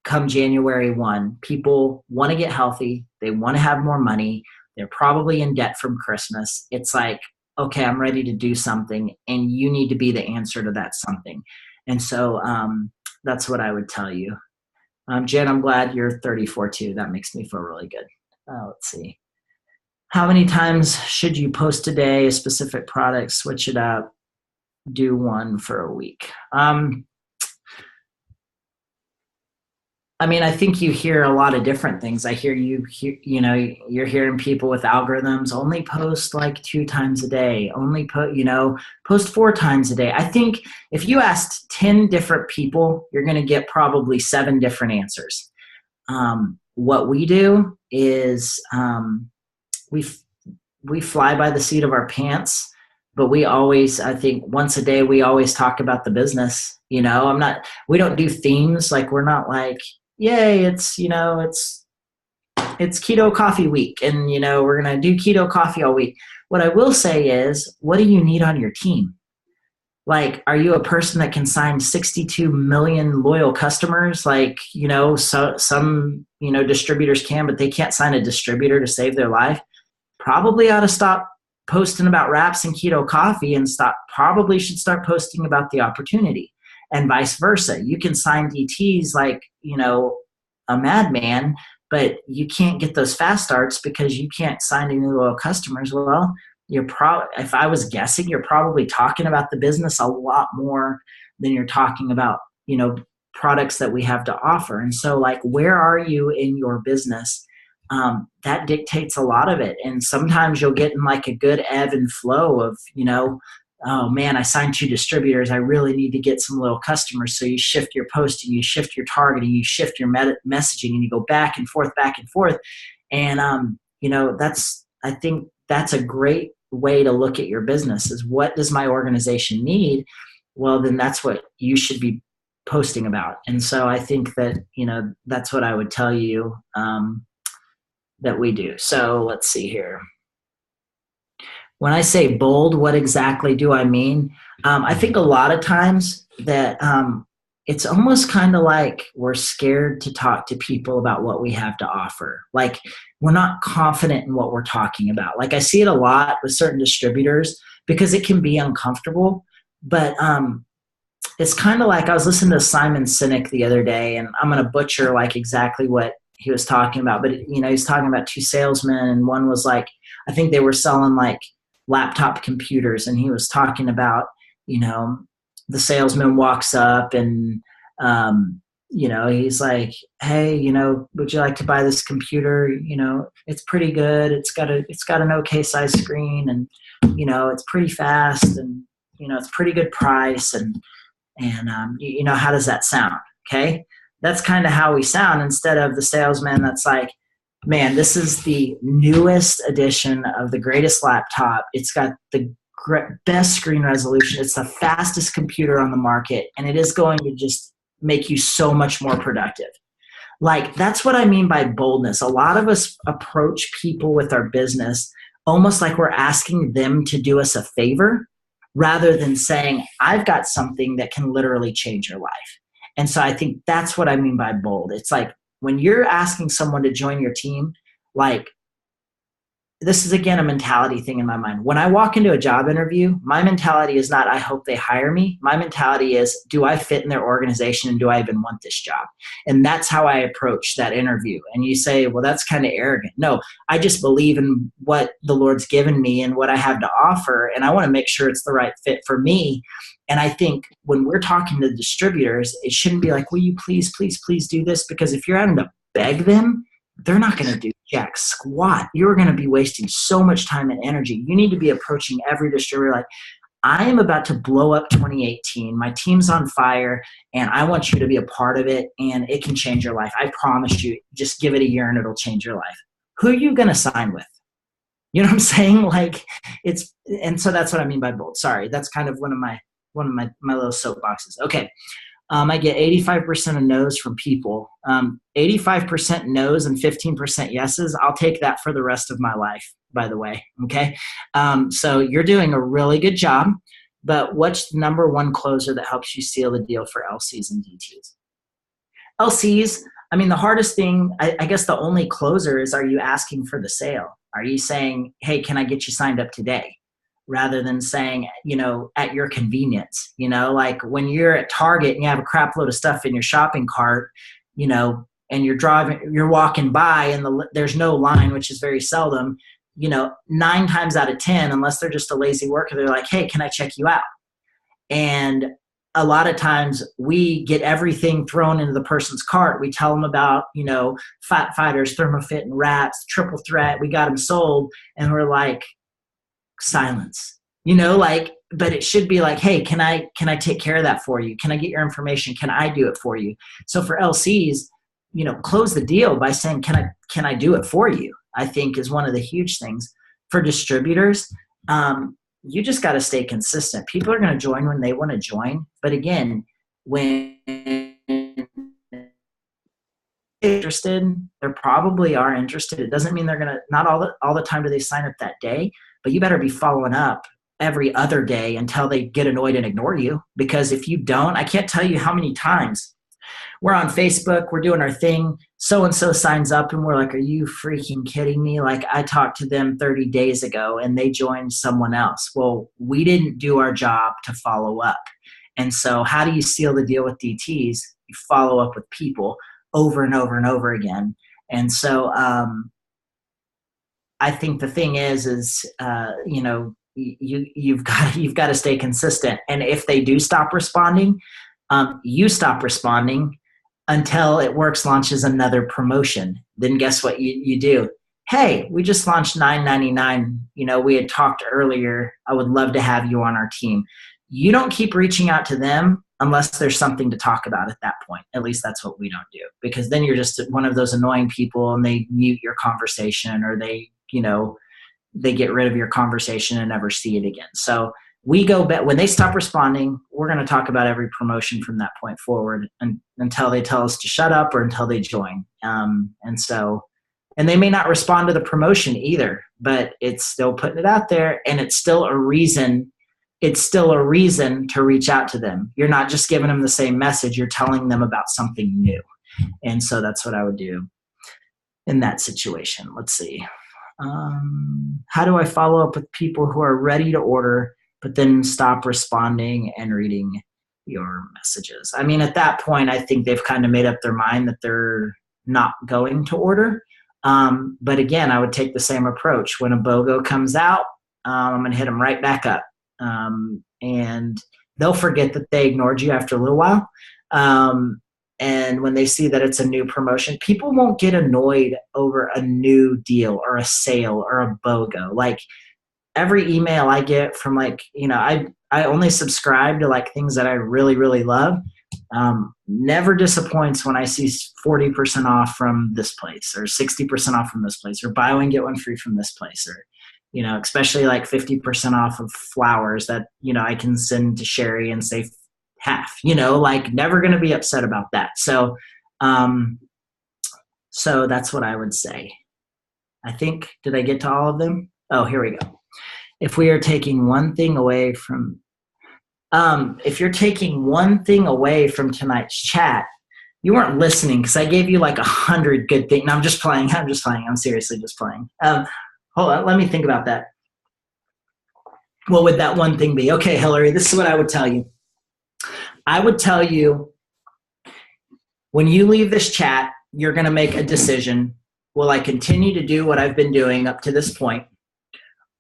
Come January 1, people want to get healthy, they want to have more money, they're probably in debt from Christmas. It's like, okay, I'm ready to do something, and you need to be the answer to that something. And so that's what I would tell you. Jen, I'm glad you're 34 too. That makes me feel really good. Let's see. How many times should you post a day, a specific product, switch it up, do one for a week? I mean, I think you hear a lot of different things. I hear you're hearing people with algorithms only post like 2 times a day, only post 4 times a day. I think if you asked 10 different people, you're going to get probably 7 different answers. What we do is we fly by the seat of our pants, but we always, I think once a day, we always talk about the business. We don't do themes. Like, we're not like, yay, it's keto coffee week, and we're going to do keto coffee all week. What I will say is, what do you need on your team? Like, are you a person that can sign 62 million loyal customers? Like, so some distributors can, but they can't sign a distributor to save their life. Probably ought to stop posting about wraps and keto coffee, and probably should start posting about the opportunity. And vice versa. You can sign DTs like, a madman, but you can't get those fast starts because you can't sign any loyal customers. Well, if I was guessing, you're probably talking about the business a lot more than you're talking about, products that we have to offer. And so, like, where are you in your business? That dictates a lot of it. And sometimes you'll get in like a good ebb and flow of, oh man, I signed 2 distributors, I really need to get some loyal customers. So you shift your posting, you shift your targeting, you shift your messaging, and you go back and forth. And, I think that's a great way to look at your business, is what does my organization need? Well, then that's what you should be posting about. And so I think that, that's what I would tell you that we do. So let's see here. When I say bold, what exactly do I mean? I think a lot of times that it's almost kind of like we're scared to talk to people about what we have to offer. Like, we're not confident in what we're talking about. Like, I see it a lot with certain distributors because it can be uncomfortable. But it's kind of like, I was listening to Simon Sinek the other day, and I'm going to butcher like exactly what he was talking about. But, he's talking about 2 salesmen, and one was like, I think they were selling like laptop computers, and he was talking about, the salesman walks up and, he's like, hey, would you like to buy this computer? It's pretty good. It's got an okay size screen, and, it's pretty fast, and, it's pretty good price. And how does that sound? Okay. That's kind of how we sound, instead of the salesman that's like, man, this is the newest edition of the greatest laptop. It's got the best screen resolution. It's the fastest computer on the market, and it is going to just make you so much more productive. Like, that's what I mean by boldness. A lot of us approach people with our business almost like we're asking them to do us a favor, rather than saying, I've got something that can literally change your life. And so I think that's what I mean by bold. It's like, when you're asking someone to join your team, like, this is, again, a mentality thing in my mind. When I walk into a job interview, my mentality is not, I hope they hire me. My mentality is, do I fit in their organization, and do I even want this job? And that's how I approach that interview. And you say, well, that's kind of arrogant. No, I just believe in what the Lord's given me and what I have to offer, and I want to make sure it's the right fit for me. And I think when we're talking to distributors, it shouldn't be like, will you please, please, please do this? Because if you're having to beg them, they're not going to do jack squat. You're going to be wasting so much time and energy. You need to be approaching every distributor like, I am about to blow up 2018. My team's on fire, and I want you to be a part of it, and it can change your life. I promise you. Just give it a year, and it'll change your life. Who are you going to sign with? You know what I'm saying? Like, and so that's what I mean by bold. Sorry, that's kind of one of my little soapboxes. Okay. I get 85% of no's from people. 85% no's and 15% yeses. I'll take that for the rest of my life, by the way. Okay. So you're doing a really good job, but what's the number one closer that helps you seal the deal for LCs and DTs? LCs, I mean, the hardest thing, I guess the only closer is, are you asking for the sale? Are you saying, hey, can I get you signed up today? Rather than saying, at your convenience, like when you're at Target and you have a crap load of stuff in your shopping cart, and you're walking by and there's no line, which is very seldom, 9 times out of 10, unless they're just a lazy worker, they're like, hey, can I check you out? And a lot of times we get everything thrown into the person's cart. We tell them about, Fat Fighters, Thermofit and Rats, Triple Threat. We got them sold. And we're like, silence, but it should be like, hey, can I take care of that for you? Can I get your information? Can I do it for you? So for LCs, close the deal by saying, can I do it for you? I think is one of the huge things. For distributors, you just got to stay consistent. People are going to join when they want to join. But again, when interested, they probably are interested. It doesn't mean they're going to, not all the time do they sign up that day, but you better be following up every other day until they get annoyed and ignore you. Because if you don't, I can't tell you how many times we're on Facebook, we're doing our thing, so-and-so signs up and we're like, are you freaking kidding me? Like, I talked to them 30 days ago and they joined someone else. Well, we didn't do our job to follow up. And so how do you seal the deal with DTs? You follow up with people over and over and over again. And so I think the thing is you've got to stay consistent. And if they do stop responding, you stop responding until It Works launches another promotion. Then guess what you do? Hey, we just launched $9.99. We had talked earlier. I would love to have you on our team. You don't keep reaching out to them unless there's something to talk about at that point. At least that's what we don't do, because then you're just one of those annoying people and they mute your conversation, or they get rid of your conversation and never see it again. So we go back when they stop responding. We're going to talk about every promotion from that point forward until they tell us to shut up or until they join. And they may not respond to the promotion either, but it's still putting it out there, and it's still a reason. It's still a reason to reach out to them. You're not just giving them the same message. You're telling them about something new. And so that's what I would do in that situation. Let's see. How do I follow up with people who are ready to order but then stop responding and reading your messages? I mean, at that point, I think they've kind of made up their mind that they're not going to order. But again, I would take the same approach. When a BOGO comes out, I'm going to hit them right back up. And they'll forget that they ignored you after a little while. And when they see that it's a new promotion, people won't get annoyed over a new deal or a sale or a BOGO. Like, every email I get from I only subscribe to things that I really, really love. Never disappoints when I see 40% off from this place, or 60% off from this place, or buy one, get one free from this place, or, especially 50% off of flowers that, I can send to Sherry and save half, never going to be upset about that. So, so that's what I would say. I think, did I get to all of them? Oh, here we go. If we are taking one thing away from, if you're taking one thing away from tonight's chat, you weren't listening, because I gave you 100 good things. No, I'm just playing. I'm seriously just playing. Hold on. Let me think about that. What would that one thing be? Okay, Hillary, this is what I would tell you. I would tell you, when you leave this chat, you're going to make a decision. Will I continue to do what I've been doing up to this point?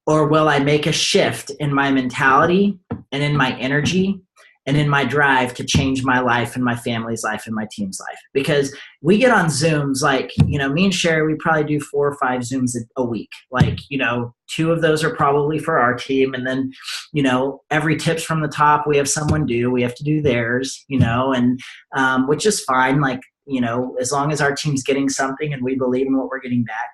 Or will I make a shift in my mentality and in my energy and in my drive to change my life and my family's life and my team's life? Because we get on Zooms, me and Sherry, we probably do 4 or 5 Zooms a week. 2 of those are probably for our team. And then, every tips from the top, we have someone do, we have to do theirs, and which is fine. As long as our team's getting something and we believe in what we're getting back.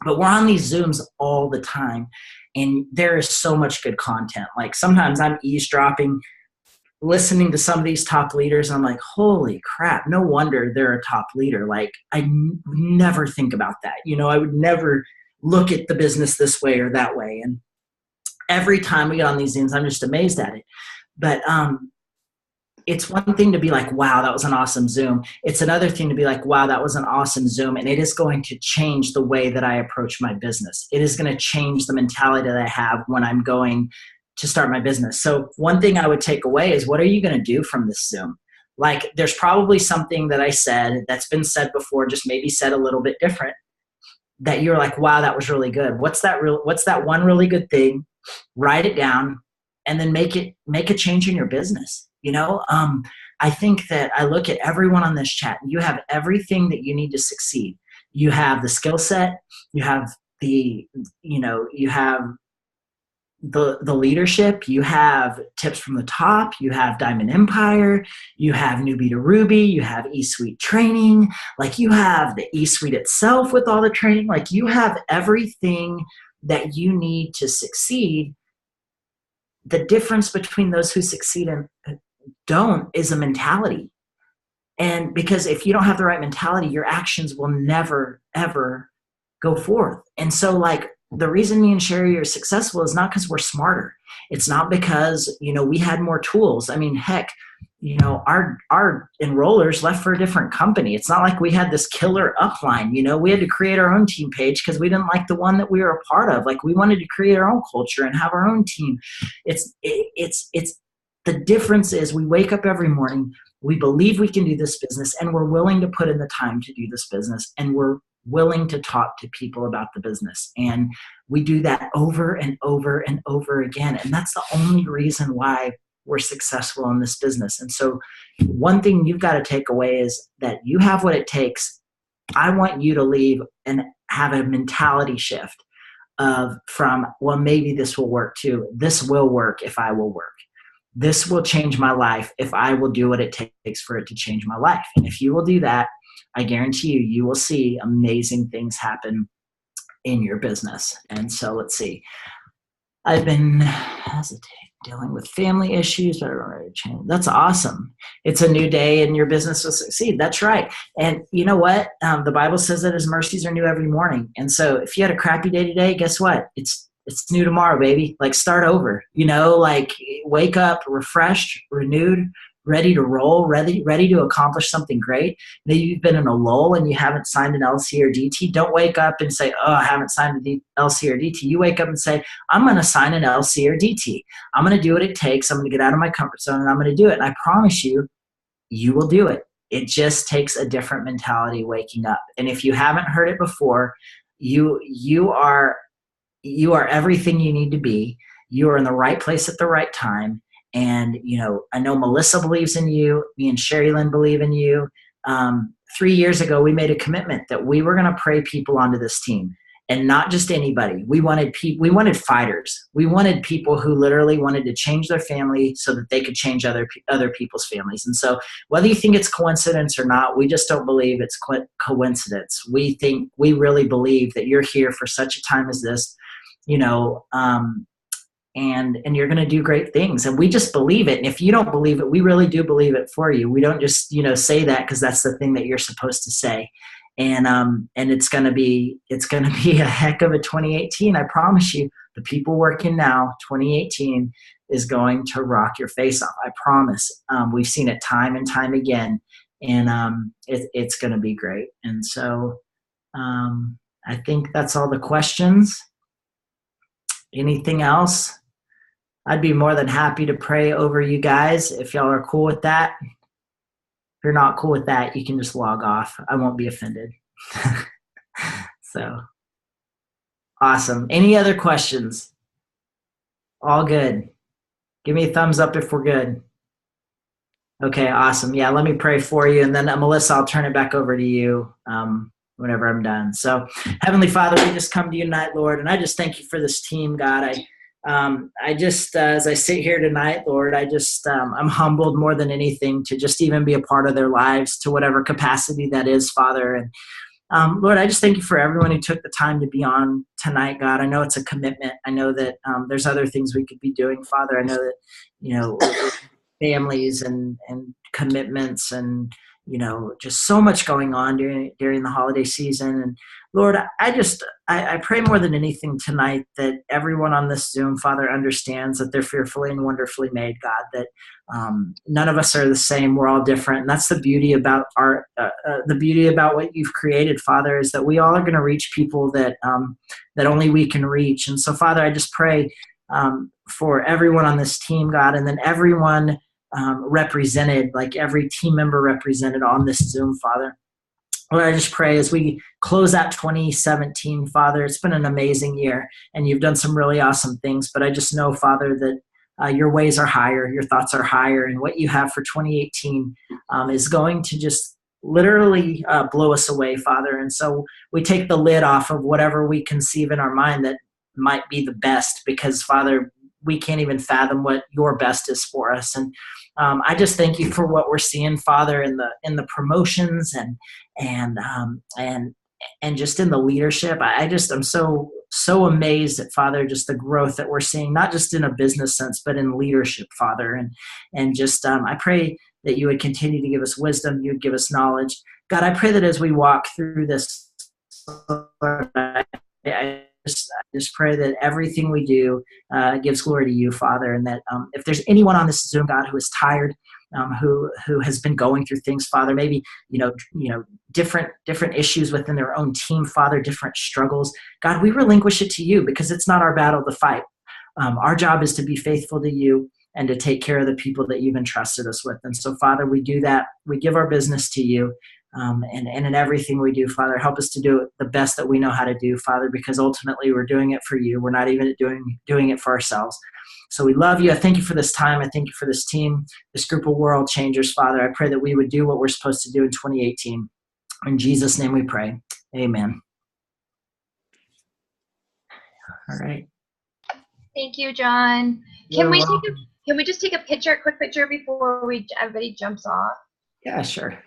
But we're on these Zooms all the time, and there is so much good content. Sometimes I'm eavesdropping listening to some of these top leaders, I'm like, holy crap, no wonder they're a top leader. Like never think about that. I would never look at the business this way or that way. And every time we get on these Zooms, I'm just amazed at it. But it's one thing to be like, wow, that was an awesome Zoom. It's another thing to be like, wow, that was an awesome Zoom. And it is going to change the way that I approach my business. It is going to change the mentality that I have when I'm going to start my business. So one thing I would take away is, what are you going to do from this Zoom? Like, there's probably something that I said that's been said before, just maybe said a little bit different, that you're like, wow, that was really good. What's that one really good thing? Write it down and then make a change in your business. I think that I look at everyone on this chat. You have everything that you need to succeed. You have the skill set. You have you have the leadership. You have tips from the top. You have Diamond Empire. You have Newbie to Ruby. You have eSuite training. Like, you have the eSuite itself with all the training. Like, you have everything that you need to succeed. The difference between those who succeed and don't is a mentality. And because if you don't have the right mentality, your actions will never, ever go forth. And so, like, the reason me and Sherry are successful is not because we're smarter. It's not because, we had more tools. I mean, heck, our enrollers left for a different company. It's not like we had this killer upline. We had to create our own team page because we didn't like the one that we were a part of. Like, we wanted to create our own culture and have our own team. It's the difference is, we wake up every morning, we believe we can do this business, and we're willing to put in the time to do this business, and we're willing to talk to people about the business. And we do that over and over and over again. And that's the only reason why we're successful in this business. And so one thing you've got to take away is that you have what it takes. I want you to leave and have a mentality shift from, well, maybe this will work too. This will work if I will work. This will change my life if I will do what it takes for it to change my life. And if you will do that, I guarantee you will see amazing things happen in your business. And so let's see. I've been dealing with family issues, but I don't really change. That's awesome. It's a new day and your business will succeed. That's right. And you know what? The Bible says that his mercies are new every morning. And so if you had a crappy day today, guess what? It's new tomorrow, baby. Like, start over, like, wake up refreshed, renewed, ready to roll, ready to accomplish something great. Maybe you've been in a lull and you haven't signed an LC or DT. Don't wake up and say, oh, I haven't signed a LC or DT. You wake up and say, I'm going to sign an LC or DT. I'm going to do what it takes. I'm going to get out of my comfort zone and I'm going to do it. And I promise you, you will do it. It just takes a different mentality waking up. And if you haven't heard it before, you are everything you need to be. You are in the right place at the right time. And, I know Melissa believes in you. Me and Sherry Lynn believe in you. 3 years ago, we made a commitment that we were going to pray people onto this team, and not just anybody. We wanted fighters. We wanted people who literally wanted to change their family so that they could change other people's families. And so whether you think it's coincidence or not, we just don't believe it's coincidence. We really believe that you're here for such a time as this, and you're going to do great things. And we just believe it. And if you don't believe it, we really do believe it for you. We don't just, say that because that's the thing that you're supposed to say. And it's going to be a heck of a 2018. I promise you, the people working now, 2018 is going to rock your face off. I promise. We've seen it time and time again, and it's going to be great. And so I think that's all the questions. Anything else? I'd be more than happy to pray over you guys if y'all are cool with that. If you're not cool with that, you can just log off. I won't be offended. So, awesome. Any other questions? All good. Give me a thumbs up if we're good. Okay, awesome. Yeah, let me pray for you. And then Melissa, I'll turn it back over to you whenever I'm done. So, Heavenly Father, we just come to you tonight, Lord, and I just thank you for this team, God. I just, as I sit here tonight, Lord, I'm humbled more than anything to just even be a part of their lives to whatever capacity that is, Father. And Lord, I just thank you for everyone who took the time to be on tonight, God. I know it's a commitment. I know that there's other things we could be doing, Father. I know that, families and commitments and, just so much going on during the holiday season. And Lord, I pray more than anything tonight that everyone on this Zoom, Father, understands that they're fearfully and wonderfully made, God, that none of us are the same. We're all different. And that's the beauty about the beauty about what you've created, Father, is that we all are going to reach people that only we can reach. And so, Father, I just pray for everyone on this team, God, and then everyone represented, like every team member represented on this Zoom, Father. Lord, I just pray as we close out 2017, Father, it's been an amazing year and you've done some really awesome things, but I just know, Father, that your ways are higher, your thoughts are higher, and what you have for 2018 is going to just literally blow us away, Father. And so we take the lid off of whatever we conceive in our mind that might be the best, because, Father, we can't even fathom what your best is for us. And I just thank you for what we're seeing, Father, in the promotions and just in the leadership. I'm so amazed at, Father, just the growth that we're seeing, not just in a business sense, but in leadership, Father. And just I pray that you would continue to give us wisdom, you would give us knowledge. God, I pray that as we walk through this, I just pray that everything we do gives glory to you, Father, and that if there's anyone on this Zoom, God, who is tired, who has been going through things, Father, maybe different issues within their own team, Father, different struggles, God, we relinquish it to you, because it's not our battle to fight. Our job is to be faithful to you and to take care of the people that you've entrusted us with. And so, Father, we do that. We give our business to you. And in everything we do, Father, help us to do it the best that we know how to do, Father, because ultimately we're doing it for you. We're not even doing it for ourselves. So we love you. I thank you for this time. I thank you for this team, this group of world changers, Father. I pray that we would do what we're supposed to do in 2018. In Jesus' name we pray. Amen. All right. Thank you, John. Can we just take a quick picture before everybody jumps off? Yeah, sure.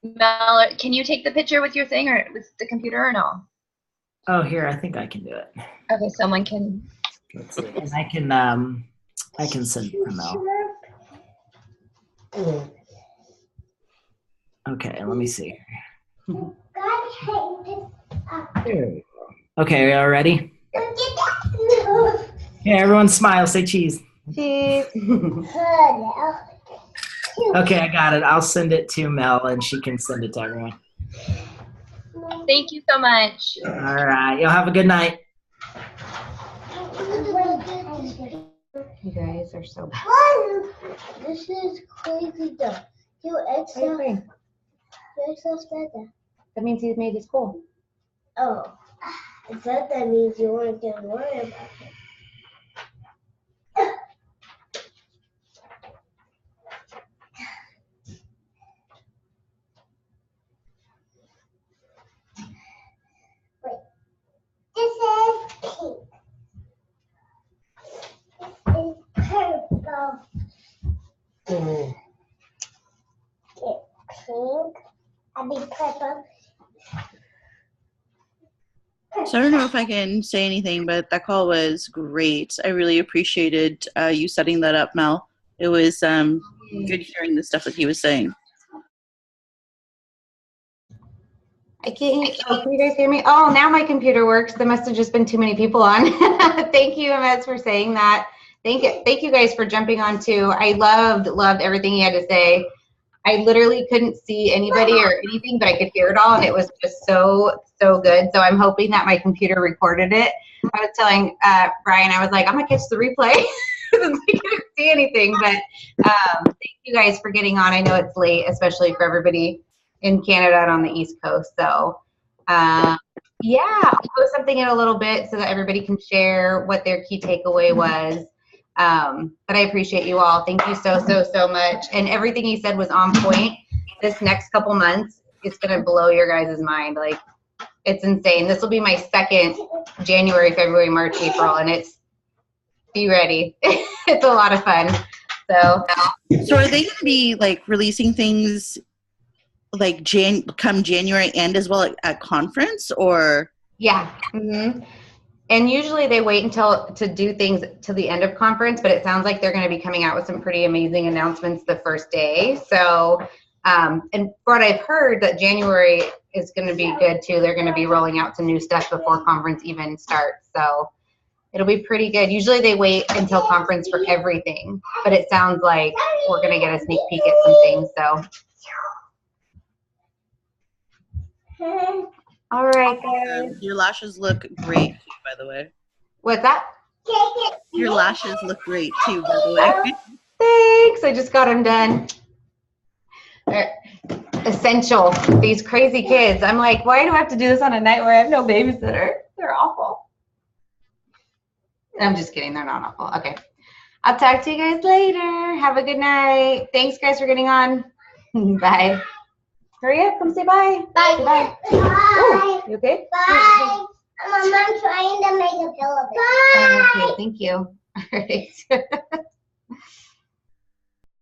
Mel, can you take the picture with your thing or with the computer or no? Oh, here, I think I can do it. Okay, someone can. Let's see. And I can send it to Mel. Okay, let me see. Okay, are you all ready? Yeah, everyone smile, say cheese. Cheese. Okay, I got it. I'll send it to Mel and she can send it to everyone. Thank you so much. All right, y'all have a good night. You guys are so bad. This is crazy though. You extra better. That means he's made his school. Oh, I thought that means you weren't gonna worry about it. This is pink. This is purple. It's pink. I mean purple. So I don't know if I can say anything, but that call was great. I really appreciated you setting that up, Mel. It was good hearing the stuff that he was saying. I can't. Oh, can you guys hear me? Oh, now my computer works. There must have just been too many people on. Thank you, Mez, for saying that. Thank you guys for jumping on too. I loved everything he had to say. I literally couldn't see anybody or anything, but I could hear it all, and it was just so good. So I'm hoping that my computer recorded it. I was telling Brian, I was like, I'm gonna catch the replay since I couldn't see anything. But thank you guys for getting on. I know it's late, especially for everybody in Canada and on the East Coast. So yeah, I'll post something in a little bit so that everybody can share what their key takeaway was. But I appreciate you all. Thank you so much. And everything he said was on point. This next couple months, it's going to blow your guys' mind. Like, it's insane. This will be my second January, February, March, April, and be ready. It's a lot of fun. So are they going to be like releasing things like come January end as well at conference, or? yeah. Mm-hmm. And usually they wait until to do things to the end of conference, but it sounds like they're going to be coming out with some pretty amazing announcements the first day. So, and what I've heard that January is going to be good too. They're going to be rolling out some new stuff before conference even starts. So it'll be pretty good. Usually they wait until conference for everything, but it sounds like we're going to get a sneak peek at some things. So. All right, guys. Your lashes look great, too, by the way. What's that? Your lashes look great, too, by the way. Thanks. I just got them done. They're essential. These crazy kids. I'm like, why do I have to do this on a night where I have no babysitter? They're awful. I'm just kidding. They're not awful. Okay. I'll talk to you guys later. Have a good night. Thanks, guys, for getting on. Bye. Hurry up. Come say bye. Bye. Say bye. Bye. You okay? Bye. I'm trying to make a pillow. Bye. Okay, thank you. All right.